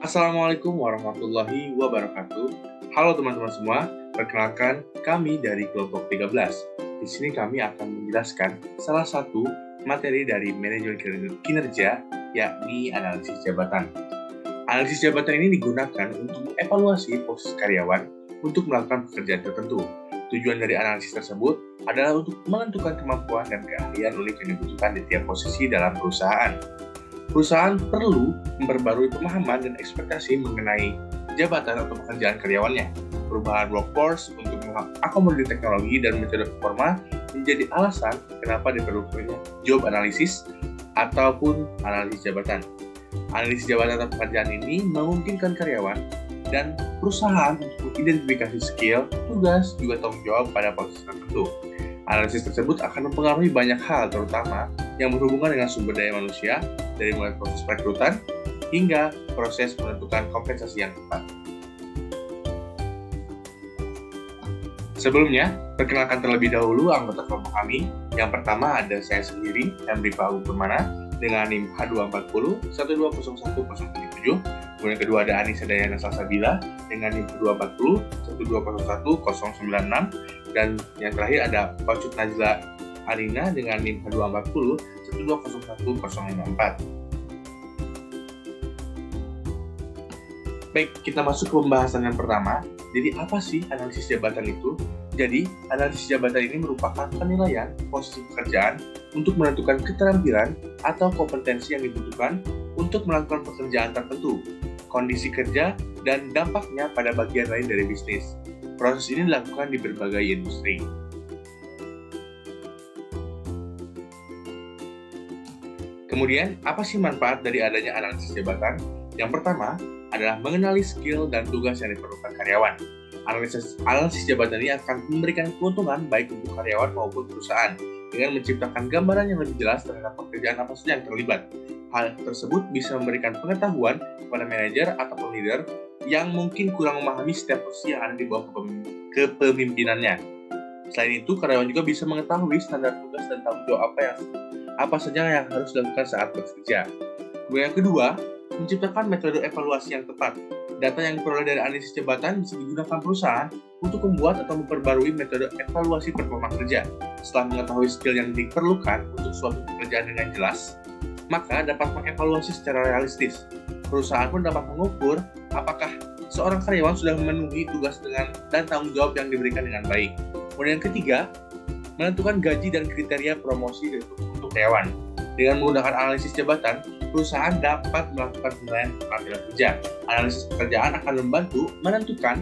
Assalamualaikum warahmatullahi wabarakatuh. Halo teman-teman semua, perkenalkan kami dari kelompok 13. Di sini kami akan menjelaskan salah satu materi dari manajemen kinerja, yakni analisis jabatan. Analisis jabatan ini digunakan untuk mengevaluasi posisi karyawan untuk melakukan pekerjaan tertentu. Tujuan dari analisis tersebut adalah untuk menentukan kemampuan dan keahlian unik yang dibutuhkan di tiap posisi dalam perusahaan. Perusahaan perlu memperbarui pemahaman dan ekspektasi mengenai jabatan atau pekerjaan karyawannya. Perubahan workforce untuk mengakomodir teknologi dan metode performa menjadi alasan kenapa diperlukannya job analysis ataupun analisis jabatan. Analisis jabatan atau pekerjaan ini memungkinkan karyawan dan perusahaan untuk mengidentifikasi skill, tugas, juga tanggung jawab pada posisi tertentu. Analisis tersebut akan mempengaruhi banyak hal, terutama yang berhubungan dengan sumber daya manusia, dari mulai proses perekrutan hingga proses menentukan kompensasi yang tepat. Sebelumnya, perkenalkan terlebih dahulu anggota kelompok kami. Yang pertama ada saya sendiri, Henry Pahu Permana, dengan NIM H240 1201077. Kemudian kedua ada Anissa Dayana Salsabila dengan NIM H240 1201096. Dan yang terakhir ada Pacut Najla Arina dengan NIM H240 1201054. Baik, kita masuk ke pembahasan yang pertama. Jadi, apa sih analisis jabatan itu? Jadi, analisis jabatan ini merupakan penilaian posisi pekerjaan untuk menentukan keterampilan atau kompetensi yang dibutuhkan untuk melakukan pekerjaan tertentu, kondisi kerja, dan dampaknya pada bagian lain dari bisnis. Proses ini dilakukan di berbagai industri. Kemudian, apa sih manfaat dari adanya analisis jabatan? Yang pertama adalah mengenali skill dan tugas yang diperlukan karyawan. Analisis jabatan ini akan memberikan keuntungan baik untuk karyawan maupun perusahaan dengan menciptakan gambaran yang lebih jelas terhadap pekerjaan apa saja yang terlibat. Hal tersebut bisa memberikan pengetahuan kepada manajer ataupun leader yang mungkin kurang memahami setiap posisi yang ada di bawah kepemimpinannya. Selain itu, karyawan juga bisa mengetahui standar tugas dan tanggung jawab apa saja yang harus dilakukan saat bekerja. Kemudian yang kedua, menciptakan metode evaluasi yang tepat. Data yang diperoleh dari analisis jabatan bisa digunakan perusahaan untuk membuat atau memperbarui metode evaluasi performa kerja. Setelah mengetahui skill yang diperlukan untuk suatu pekerjaan dengan jelas, maka dapat mengevaluasi secara realistis. Perusahaan pun dapat mengukur apakah seorang karyawan sudah memenuhi tugas dan tanggung jawab yang diberikan dengan baik. Kemudian yang ketiga, menentukan gaji dan kriteria promosi untuk karyawan. Dengan menggunakan analisis jabatan, perusahaan dapat melakukan penilaian penampilan kerja. Analisis pekerjaan akan membantu menentukan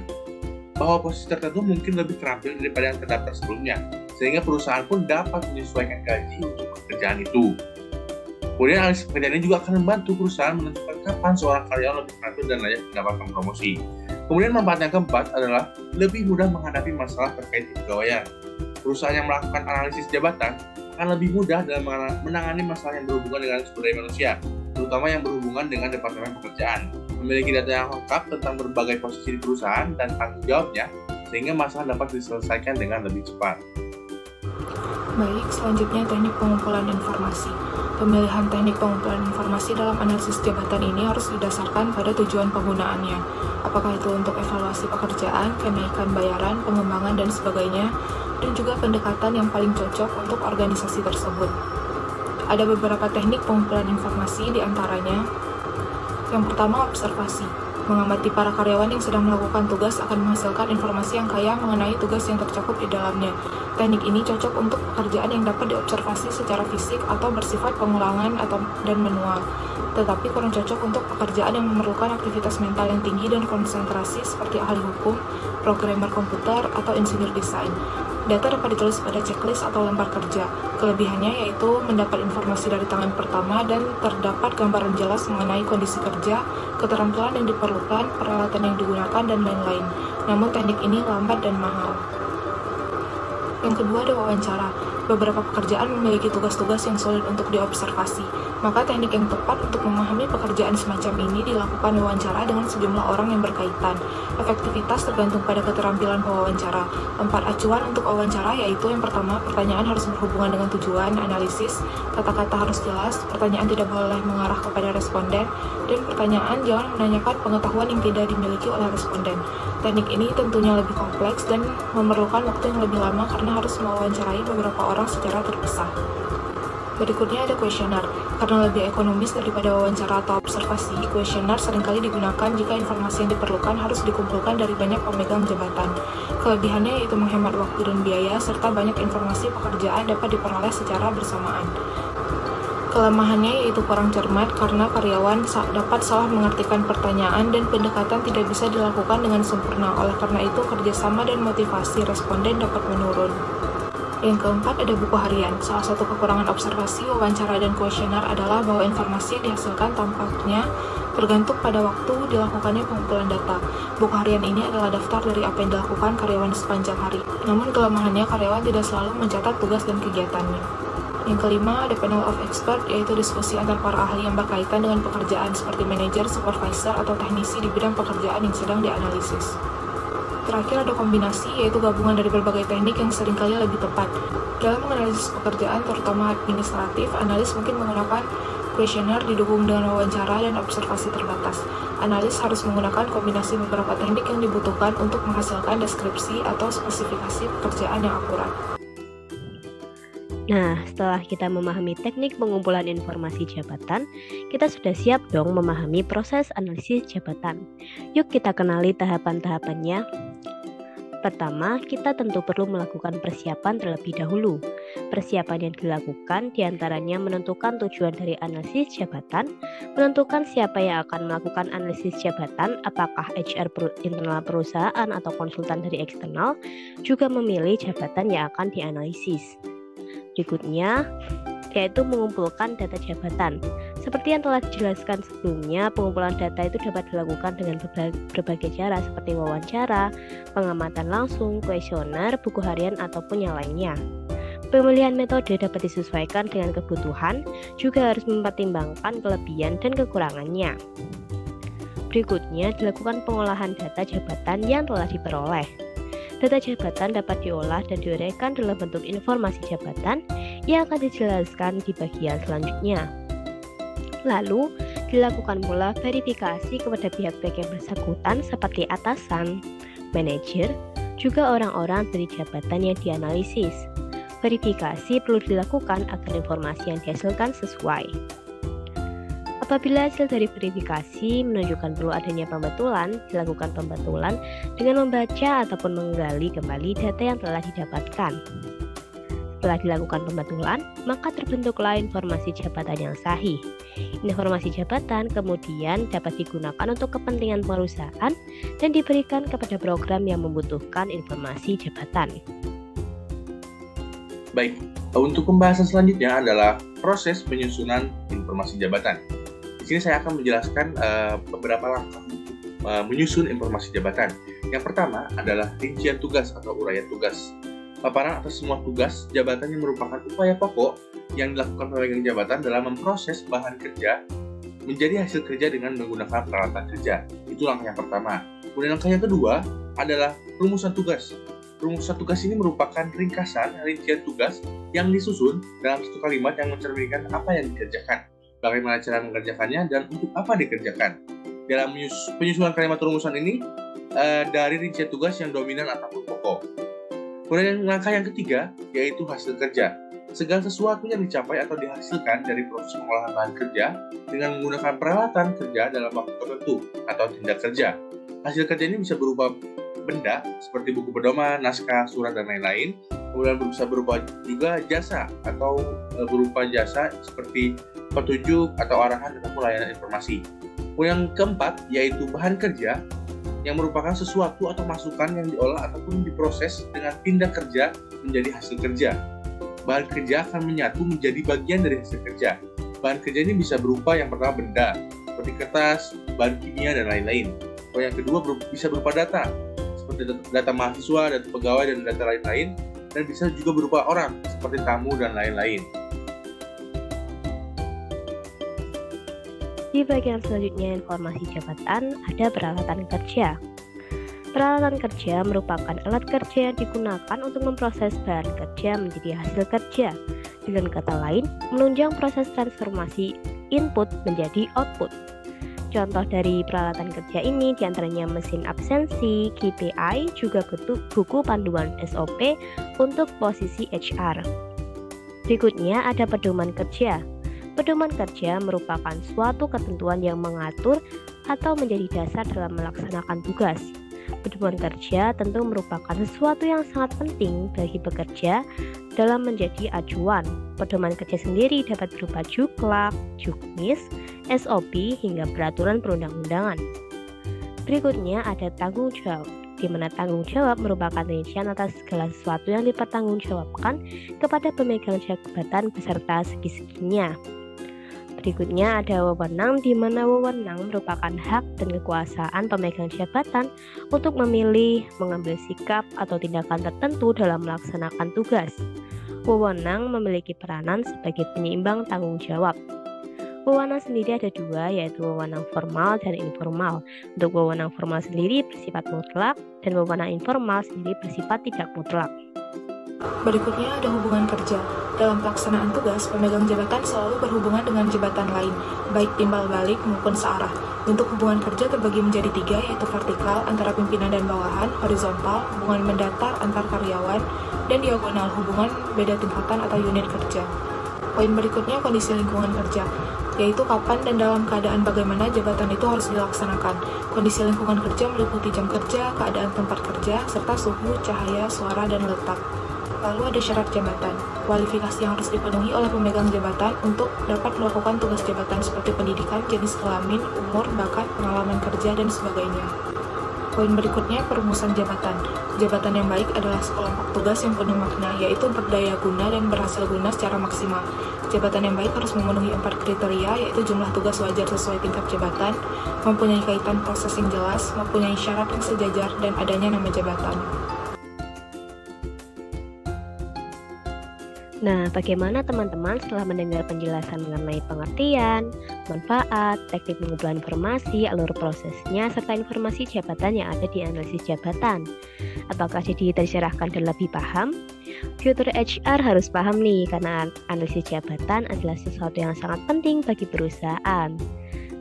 bahwa posisi tertentu mungkin lebih terampil daripada yang terdaftar sebelumnya, sehingga perusahaan pun dapat menyesuaikan gaji untuk pekerjaan itu. Kemudian analisis pekerjaan ini juga akan membantu perusahaan menentukan kapan seorang karyawan lebih terampil dan layak mendapatkan promosi. Kemudian manfaat yang keempat adalah lebih mudah menghadapi masalah terkait kepegawaian. Perusahaan yang melakukan analisis jabatan akan lebih mudah dalam menangani masalah yang berhubungan dengan sumber daya manusia, terutama yang berhubungan dengan departemen pekerjaan. Memiliki data yang lengkap tentang berbagai posisi di perusahaan dan tanggung jawabnya, sehingga masalah dapat diselesaikan dengan lebih cepat. Baik, selanjutnya teknik pengumpulan informasi. Pemilihan teknik pengumpulan informasi dalam analisis jabatan ini harus didasarkan pada tujuan penggunaannya. Apakah itu untuk evaluasi pekerjaan, kenaikan bayaran, pengembangan, dan sebagainya, dan juga pendekatan yang paling cocok untuk organisasi tersebut. Ada beberapa teknik pengumpulan informasi, diantaranya yang pertama, observasi. Mengamati para karyawan yang sedang melakukan tugas akan menghasilkan informasi yang kaya mengenai tugas yang tercakup di dalamnya. Teknik ini cocok untuk pekerjaan yang dapat diobservasi secara fisik atau bersifat pengulangan dan manual, tetapi kurang cocok untuk pekerjaan yang memerlukan aktivitas mental yang tinggi dan konsentrasi seperti ahli hukum, programmer komputer, atau insinyur desain. Data dapat ditulis pada checklist atau lembar kerja. Kelebihannya yaitu mendapat informasi dari tangan pertama dan terdapat gambaran jelas mengenai kondisi kerja, keterampilan yang diperlukan, peralatan yang digunakan, dan lain-lain. Namun teknik ini lambat dan mahal. Yang kedua ada wawancara. Beberapa pekerjaan memiliki tugas-tugas yang sulit untuk diobservasi. Maka teknik yang tepat untuk memahami pekerjaan semacam ini dilakukan wawancara dengan sejumlah orang yang berkaitan. Efektivitas tergantung pada keterampilan pewawancara. 4 acuan untuk wawancara yaitu yang pertama, pertanyaan harus berhubungan dengan tujuan, analisis, kata-kata harus jelas, pertanyaan tidak boleh mengarah kepada responden, dan pertanyaan jangan menanyakan pengetahuan yang tidak dimiliki oleh responden. Teknik ini tentunya lebih kompleks dan memerlukan waktu yang lebih lama karena harus mewawancarai beberapa orang secara terpisah. Berikutnya ada kuesioner. Karena lebih ekonomis daripada wawancara atau observasi, kuesioner seringkali digunakan jika informasi yang diperlukan harus dikumpulkan dari banyak pemegang jabatan. Kelebihannya yaitu menghemat waktu dan biaya, serta banyak informasi pekerjaan dapat diperoleh secara bersamaan. Kelemahannya yaitu kurang cermat karena karyawan dapat salah mengartikan pertanyaan dan pendekatan tidak bisa dilakukan dengan sempurna. Oleh karena itu, kerjasama dan motivasi responden dapat menurun. Yang keempat ada buku harian. Salah satu kekurangan observasi, wawancara, dan kuesioner adalah bahwa informasi yang dihasilkan tampaknya bergantung pada waktu dilakukannya pengumpulan data. Buku harian ini adalah daftar dari apa yang dilakukan karyawan sepanjang hari. Namun kelemahannya karyawan tidak selalu mencatat tugas dan kegiatannya. Yang kelima ada panel of expert, yaitu diskusi antar para ahli yang berkaitan dengan pekerjaan seperti manajer, supervisor, atau teknisi di bidang pekerjaan yang sedang dianalisis. Terakhir ada kombinasi, yaitu gabungan dari berbagai teknik yang seringkali lebih tepat. Dalam menganalisis pekerjaan, terutama administratif, analis mungkin menggunakan kuesioner didukung dengan wawancara dan observasi terbatas. Analis harus menggunakan kombinasi beberapa teknik yang dibutuhkan untuk menghasilkan deskripsi atau spesifikasi pekerjaan yang akurat. Nah, setelah kita memahami teknik pengumpulan informasi jabatan, kita sudah siap dong memahami proses analisis jabatan. Yuk kita kenali tahapan-tahapannya. Pertama, kita tentu perlu melakukan persiapan terlebih dahulu. Persiapan yang dilakukan diantaranya menentukan tujuan dari analisis jabatan, menentukan siapa yang akan melakukan analisis jabatan, apakah HR internal perusahaan atau konsultan dari eksternal, juga memilih jabatan yang akan dianalisis. Berikutnya, yaitu mengumpulkan data jabatan. Seperti yang telah dijelaskan sebelumnya, pengumpulan data itu dapat dilakukan dengan berbagai cara seperti wawancara, pengamatan langsung, kuesioner, buku harian, ataupun yang lainnya. Pemilihan metode dapat disesuaikan dengan kebutuhan, juga harus mempertimbangkan kelebihan dan kekurangannya. Berikutnya, dilakukan pengolahan data jabatan yang telah diperoleh. Data jabatan dapat diolah dan diuraikan dalam bentuk informasi jabatan yang akan dijelaskan di bagian selanjutnya. Lalu, dilakukan pula verifikasi kepada pihak-pihak yang bersangkutan seperti atasan, manajer, juga orang-orang dari jabatan yang dianalisis. Verifikasi perlu dilakukan agar informasi yang dihasilkan sesuai. Apabila hasil dari verifikasi menunjukkan perlu adanya pembetulan, dilakukan pembetulan dengan membaca ataupun menggali kembali data yang telah didapatkan. Setelah dilakukan pembetulan, maka terbentuklah informasi jabatan yang sahih. Informasi jabatan kemudian dapat digunakan untuk kepentingan perusahaan dan diberikan kepada program yang membutuhkan informasi jabatan. Baik, untuk pembahasan selanjutnya adalah proses penyusunan informasi jabatan. Di sini saya akan menjelaskan beberapa langkah untuk menyusun informasi jabatan. Yang pertama adalah rincian tugas atau uraian tugas. Paparan atas semua tugas jabatan yang merupakan upaya pokok yang dilakukan pemegang jabatan dalam memproses bahan kerja menjadi hasil kerja dengan menggunakan peralatan kerja. Itu langkah yang pertama. Kemudian langkah yang kedua adalah rumusan tugas. Rumusan tugas ini merupakan ringkasan rincian tugas yang disusun dalam satu kalimat yang mencerminkan apa yang dikerjakan, bagaimana cara mengerjakannya, dan untuk apa dikerjakan. Dalam penyusunan kalimat rumusan ini, dari rincian tugas yang dominan ataupun pokok. Kemudian langkah yang ketiga, yaitu hasil kerja. Segala sesuatu yang dicapai atau dihasilkan dari proses pengolahan bahan kerja dengan menggunakan peralatan kerja dalam waktu tertentu atau tindak kerja. Hasil kerja ini bisa berupa benda seperti buku pedoman, naskah, surat, dan lain-lain. Kemudian bisa berupa juga jasa atau berupa jasa seperti petunjuk atau arahan ataupun layanan informasi. Kemudian yang keempat, yaitu bahan kerja yang merupakan sesuatu atau masukan yang diolah ataupun diproses dengan tindak kerja menjadi hasil kerja. Bahan kerja akan menyatu menjadi bagian dari hasil kerja. Bahan kerja ini bisa berupa yang pertama benda, seperti kertas, bahan kimia, dan lain-lain. Yang kedua bisa berupa data, seperti data mahasiswa, data pegawai, dan data lain-lain. Dan bisa juga berupa orang, seperti tamu dan lain-lain. Di bagian selanjutnya informasi jabatan ada peralatan kerja. Peralatan kerja merupakan alat kerja yang digunakan untuk memproses bahan kerja menjadi hasil kerja. Dengan kata lain, menunjang proses transformasi input menjadi output. Contoh dari peralatan kerja ini diantaranya mesin absensi, KPI, juga buku panduan SOP untuk posisi HR. Berikutnya ada pedoman kerja. Pedoman kerja merupakan suatu ketentuan yang mengatur atau menjadi dasar dalam melaksanakan tugas. Pedoman kerja tentu merupakan sesuatu yang sangat penting bagi pekerja dalam menjadi acuan. Pedoman kerja sendiri dapat berupa juklak, juknis, SOP, hingga peraturan perundang-undangan. Berikutnya ada tanggung jawab, di mana tanggung jawab merupakan rincian atas segala sesuatu yang dipertanggungjawabkan kepada pemegang jabatan beserta segi-seginya. Berikutnya ada wewenang, di mana wewenang merupakan hak dan kekuasaan pemegang jabatan untuk memilih, mengambil sikap, atau tindakan tertentu dalam melaksanakan tugas. Wewenang memiliki peranan sebagai penyeimbang tanggung jawab. Wewenang sendiri ada dua, yaitu wewenang formal dan informal. Untuk wewenang formal sendiri bersifat mutlak, dan wewenang informal sendiri bersifat tidak mutlak. Berikutnya ada hubungan kerja. Dalam pelaksanaan tugas, pemegang jabatan selalu berhubungan dengan jabatan lain, baik timbal balik maupun searah. Bentuk hubungan kerja terbagi menjadi 3, yaitu vertikal antara pimpinan dan bawahan, horizontal hubungan mendatar antar karyawan, dan diagonal hubungan beda tingkatan atau unit kerja. Poin berikutnya kondisi lingkungan kerja, yaitu kapan dan dalam keadaan bagaimana jabatan itu harus dilaksanakan. Kondisi lingkungan kerja meliputi jam kerja, keadaan tempat kerja, serta suhu, cahaya, suara, dan letak. Lalu ada syarat jabatan, kualifikasi yang harus dipenuhi oleh pemegang jabatan untuk dapat melakukan tugas jabatan seperti pendidikan, jenis kelamin, umur, bakat, pengalaman kerja, dan sebagainya. Poin berikutnya perumusan jabatan. Jabatan yang baik adalah sekelompok tugas yang penuh makna, yaitu berdaya guna dan berhasil guna secara maksimal. Jabatan yang baik harus memenuhi 4 kriteria, yaitu jumlah tugas wajar sesuai tingkat jabatan, mempunyai kaitan proses yang jelas, mempunyai syarat yang sejajar, dan adanya nama jabatan. Nah, bagaimana teman-teman setelah mendengar penjelasan mengenai pengertian, manfaat, teknik pengumpulan informasi, alur prosesnya, serta informasi jabatan yang ada di analisis jabatan? Apakah jadi tercerahkan dan lebih paham? Future HR harus paham nih, karena analisis jabatan adalah sesuatu yang sangat penting bagi perusahaan.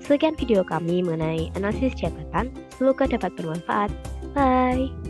Sekian video kami mengenai analisis jabatan, semoga dapat bermanfaat. Bye!